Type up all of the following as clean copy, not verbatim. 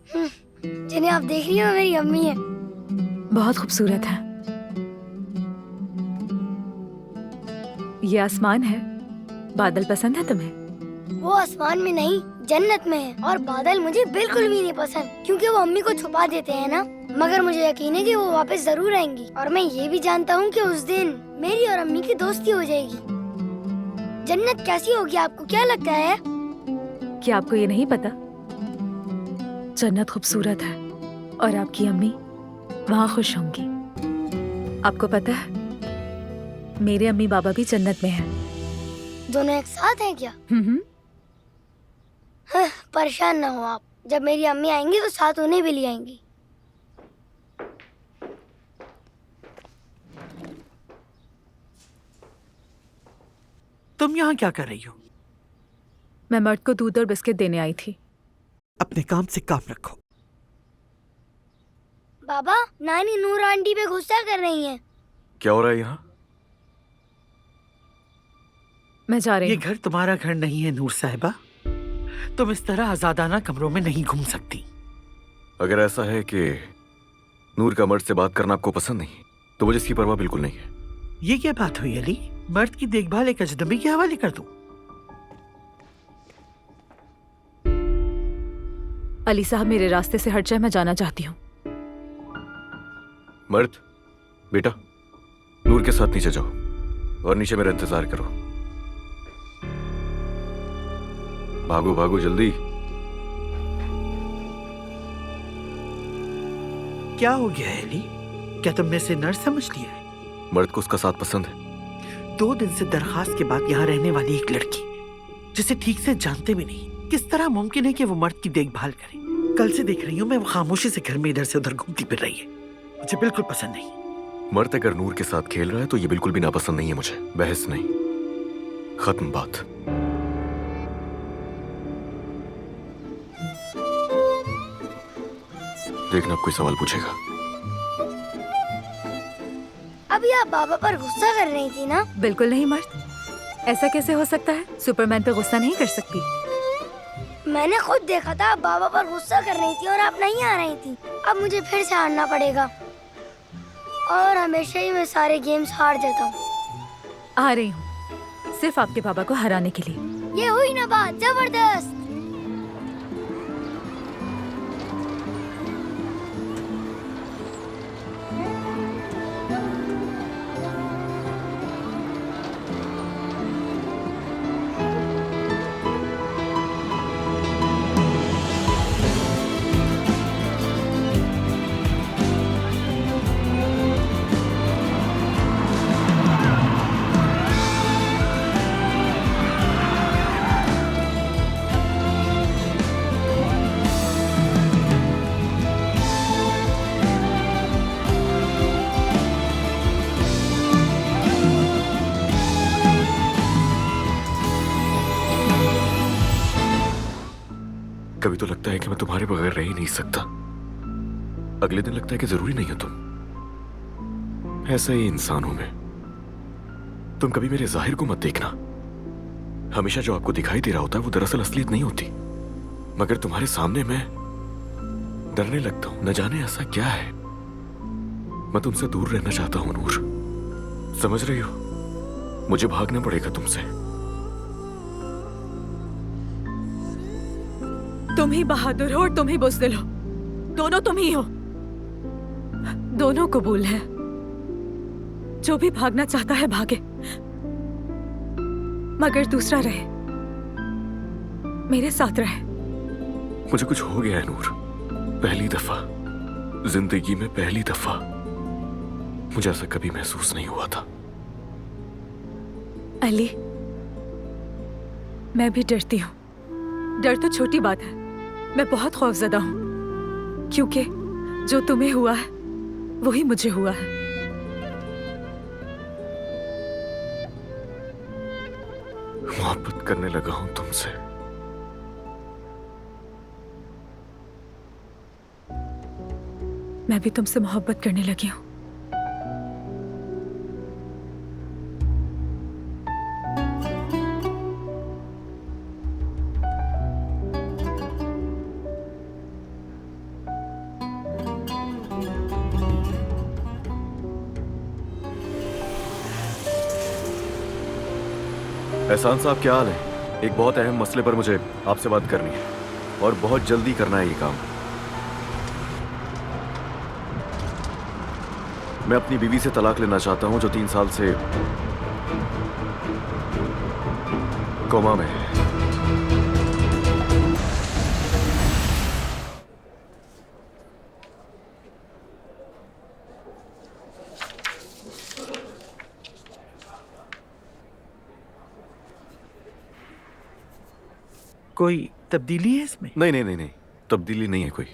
जिन्हें आप देख रही हो मेरी अम्मी है। बहुत खूबसूरत है। ये आसमान है। बादल पसंद है तुम्हें? वो आसमान में नहीं, जन्नत में है। और बादल मुझे बिल्कुल भी नहीं पसंद, क्योंकि वो अम्मी को छुपा देते हैं ना। मगर मुझे यकीन है कि वो वापस जरूर आएंगी। और मैं ये भी जानता हूँ कि उस दिन मेरी और अम्मी की दोस्ती हो जाएगी। जन्नत कैसी होगी, आपको क्या लगता है? क्या आपको ये नहीं पता? जन्नत खूबसूरत है और आपकी अम्मी वहाँ खुश होंगी। आपको पता है, मेरे अम्मी बाबा भी जन्नत में हैं। दोनों एक साथ हैं क्या? हम्म। परेशान ना हो आप। जब मेरी अम्मी आएंगी तो साथ उन्हें भी ले आएंगी। तुम यहाँ क्या कर रही हो? मैं मर्द को दूध और बिस्किट देने आई थी। अपने काम से काम रखो। बाबा, नानी नूर आंटी पे गुस्सा कर रही हैं। क्या हो रहा है यहाँ? मैं जा रही ये हूँ। घर तुम्हारा घर नहीं है नूर साहिबा। तुम इस तरह आजादाना कमरों में नहीं घूम सकती। अगर ऐसा है कि नूर का मर्द से बात करना आपको पसंद नहीं, तो मुझे इसकी परवाह बिल्कुल नहीं है। ये क्या बात हुई अली? मर्द की देखभाल एक अजनबी के हवाले कर दूं? अली साहब, मेरे रास्ते से हट जाए, मैं जाना चाहती हूँ। मर्द, बेटा, नूर के साथ नीचे जाओ और नीचे मेरा इंतजार करो। भागो भागो जल्दी। क्या हो गया है अली? क्या तुमने इसे नर्स समझ लिया है? मर्द को उसका साथ पसंद है। 2 दिन से दरखास्त के बाद यहाँ रहने वाली एक लड़की जिसे ठीक से जानते भी नहीं, किस तरह मुमकिन है कि वो मर्द की देखभाल करे? कल से देख रही हूँ मैं, वो खामोशी से घर में इधर से उधर घूमती फिर रही है। मुझे बिल्कुल पसंद नहीं। मर्द अगर नूर के साथ खेल रहा है तो ये बिल्कुल भी नापसंद नहीं है मुझे। बहस नहीं, खत्म बात। देखना, कोई सवाल पूछेगा। अभी आप बाबा पर गुस्सा कर रही थी ना? बिल्कुल नहीं मर्द, ऐसा कैसे हो सकता है? सुपरमैन पे गुस्सा नहीं कर सकती। मैंने खुद देखा था, आप बाबा पर गुस्सा कर रही थी और आप नहीं आ रही थी। अब मुझे फिर से हारना पड़ेगा और हमेशा ही मैं सारे गेम्स हार जाता हूँ। आ रही हूँ, सिर्फ आपके बाबा को हराने के लिए। ये हुई ना बात, जबरदस्त। कभी तो लगता है कि मैं तुम्हारे बगैर रह ही नहीं सकता। अगले दिन लगता है कि जरूरी नहीं हो तुम। ऐसा ही इंसान हूं मैं। तुम कभी मेरे जाहिर को मत देखना। हमेशा जो आपको दिखाई दे रहा होता है वो दरअसल असलियत नहीं होती। मगर तुम्हारे सामने मैं डरने लगता हूं। न जाने ऐसा क्या है। मैं तुमसे दूर रहना चाहता हूं नूर, समझ रही हो? मुझे भागना पड़ेगा तुमसे। तुम ही बहादुर हो और तुम ही बुज़दिल हो। दोनों तुम ही हो। दोनों कबूल है। जो भी भागना चाहता है भागे, मगर दूसरा रहे, मेरे साथ रहे। मुझे कुछ हो गया है नूर। पहली दफा जिंदगी में, पहली दफा मुझे ऐसा कभी महसूस नहीं हुआ था। अली, मैं भी डरती हूँ। डर तो छोटी बात है, मैं बहुत खौफजदा हूँ, क्योंकि जो तुम्हें हुआ है वही मुझे हुआ है। मोहब्बत करने लगा हूं तुमसे। मैं भी तुमसे मोहब्बत करने लगी हूँ। एहसान साहब, क्या हाल है? एक बहुत अहम मसले पर मुझे आपसे बात करनी है और बहुत जल्दी करना है ये काम। मैं अपनी बीवी से तलाक लेना चाहता हूं जो 3 साल से कोमा में है। कोई तब्दीली है इसमें? नहीं नहीं नहीं नहीं, तब्दीली नहीं है कोई।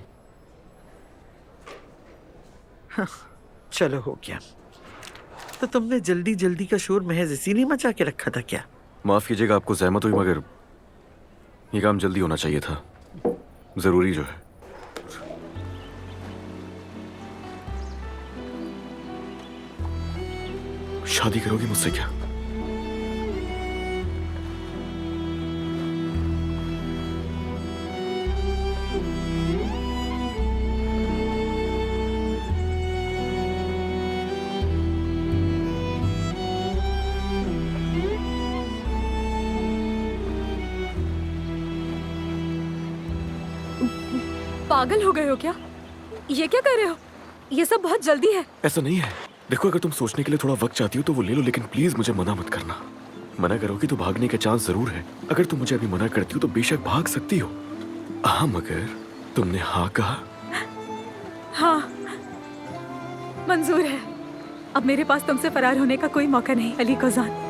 चलो हो गया। तो तुमने जल्दी जल्दी का शोर महज इसी ने मचा के रखा था क्या? माफ कीजिएगा, आपको जहमत हुई, मगर ये काम जल्दी होना चाहिए था, जरूरी जो है। शादी करोगी मुझसे क्या? पागल हो गए हो क्या? ये क्या कर रहे हो? ये सब बहुत जल्दी है। ऐसा नहीं है। देखो, अगर तुम सोचने के लिए थोड़ा वक्त चाहती हो तो वो ले लो, लेकिन प्लीज मुझे मना मत करना। मना करोगी तो भागने का चांस जरूर है। अगर तुम मुझे अभी मना करती हो तो बेशक भाग सकती हो। हाँ, मगर तुमने हाँ कहा। हाँ, मंजूर है। अब मेरे पास तुमसे फरार होने का कोई मौका नहीं, अली कोजान।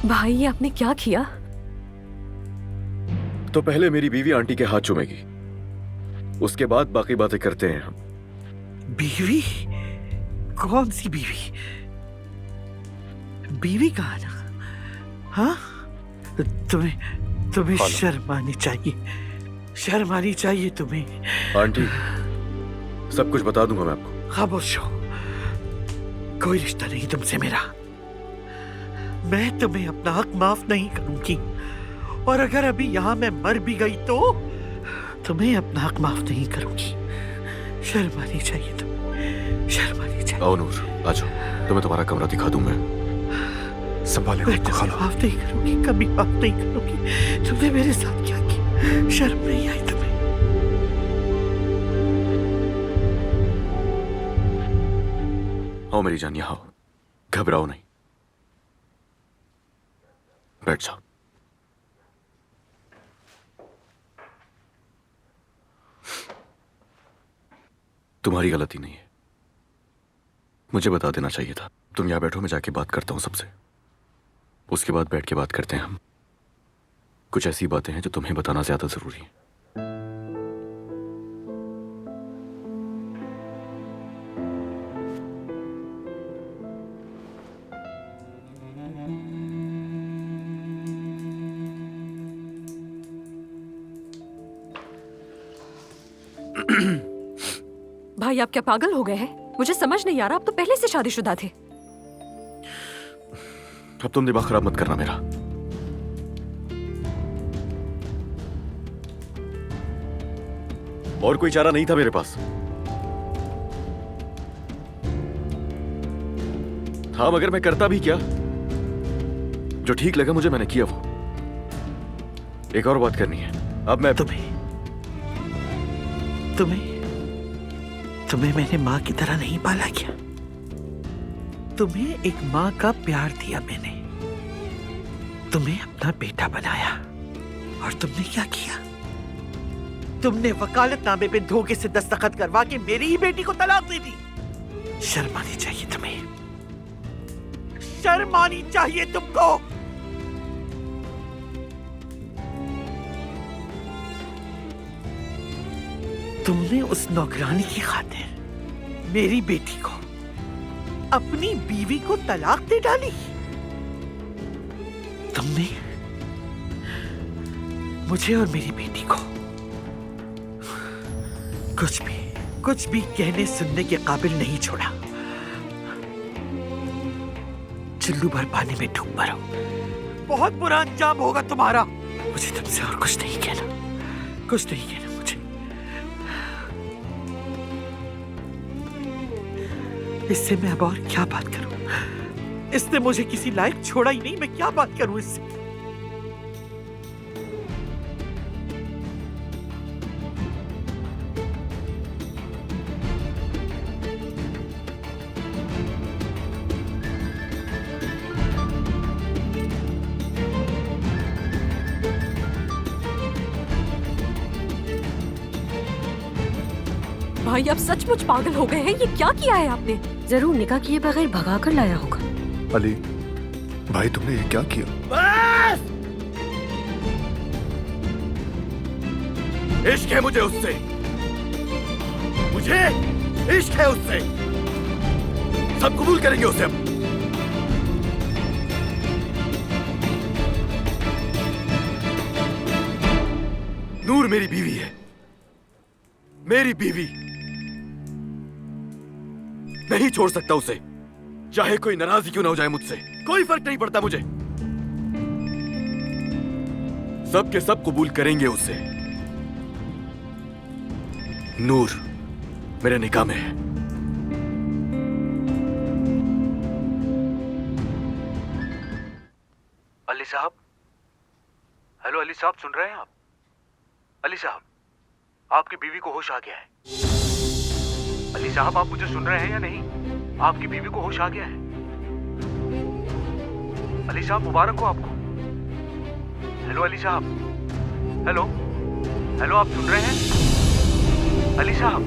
भाई, ये आपने क्या किया? तो पहले मेरी बीवी आंटी के हाथ चूमेगी, उसके बाद बाकी बातें करते हैं हम। बीवी? कौन सी बीवी? बीवी कहाँ ना? हाँ, तुम्हें शर्म आनी चाहिए, शर्म आनी चाहिए तुम्हें। आंटी, सब कुछ बता दूंगा मैं आपको। खामोश हो, कोई रिश्ता नहीं तुमसे मेरा। मैं तुम्हें अपना हक माफ नहीं करूंगी, और अगर अभी यहां मैं मर भी गई तो तुम्हें अपना हक माफ नहीं करूंगी। शर्म आनी चाहिए तुम्हें, शर्म आनी चाहिए। आओ नूर, आ जाओ, तुम्हें तुम्हारा कमरा दिखा दूं मैं। संभाले मैं तुम्हें माफ नहीं करूंगी, कभी माफ नहीं करूंगी। तुमने मेरे साथ क्या किया? शर्म नहीं आई तुम्हें? आओ मेरी जान, यहाँ आओ, घबराओ नहीं, बैठ जाओ। तुम्हारी गलती नहीं है, मुझे बता देना चाहिए था। तुम यहां बैठो, मैं जाके बात करता हूं सबसे, उसके बाद बैठ के बात करते हैं हम। कुछ ऐसी बातें हैं जो तुम्हें बताना ज्यादा जरूरी है। भाई, आप क्या पागल हो गए हैं? मुझे समझ नहीं आ रहा, आप तो पहले से शादीशुदा थे। अब तुम दिमाग खराब मत करना मेरा। और कोई चारा नहीं था मेरे पास। हाँ, मगर मैं करता भी क्या? जो ठीक लगा मुझे मैंने किया वो। एक और बात करनी है। अब मैं तुम्हें मैंने माँ की तरह नहीं पाला क्या? तुम्हें एक माँ का प्यार दिया मैंने, तुम्हें अपना बेटा बनाया, और तुमने क्या किया? तुमने वकालतनामे पे धोखे से दस्तखत करवा के मेरी ही बेटी को तलाक दे दी। शर्म आनी चाहिए तुम्हें, शर्म आनी चाहिए तुमको। तुमने उस नौकरानी की खातिर मेरी बेटी को, अपनी बीवी को तलाक दे डाली। तुमने मुझे और मेरी बेटी को कुछ भी कहने सुनने के काबिल नहीं छोड़ा। चुल्लू भर पानी में डूब मरो। बहुत बुरा अंजाम होगा तुम्हारा। मुझे तुमसे और कुछ नहीं कहना, कुछ नहीं कहना मुझे। इससे मैं अब और क्या बात करूं? इसने मुझे किसी लायक छोड़ा ही नहीं, मैं क्या बात करूं इससे? भाई आप सचमुच पागल हो गए हैं। ये क्या किया है आपने? जरूर निकाह किए बगैर भगा कर लाया होगा। अली भाई तुमने ये क्या किया? बस! इश्क है मुझे उससे, मुझे इश्क है उससे। सब कबूल करेंगे उसे अब। नूर मेरी बीवी है, मेरी बीवी। नहीं छोड़ सकता उसे, चाहे कोई नाराजगी क्यों ना हो जाए मुझसे। कोई फर्क नहीं पड़ता मुझे। सब के सब कबूल करेंगे उसे। नूर मेरे निकाह में है। अली साहब, हेलो अली साहब, सुन रहे हैं आप? अली साहब, आपकी बीवी को होश आ गया है। अली साहब, आप मुझे सुन रहे हैं या नहीं? आपकी बीवी को होश आ गया है। अली साहब, मुबारक हो आपको। हेलो अली साहब, हेलो हेलो, आप सुन रहे हैं? अली साहब।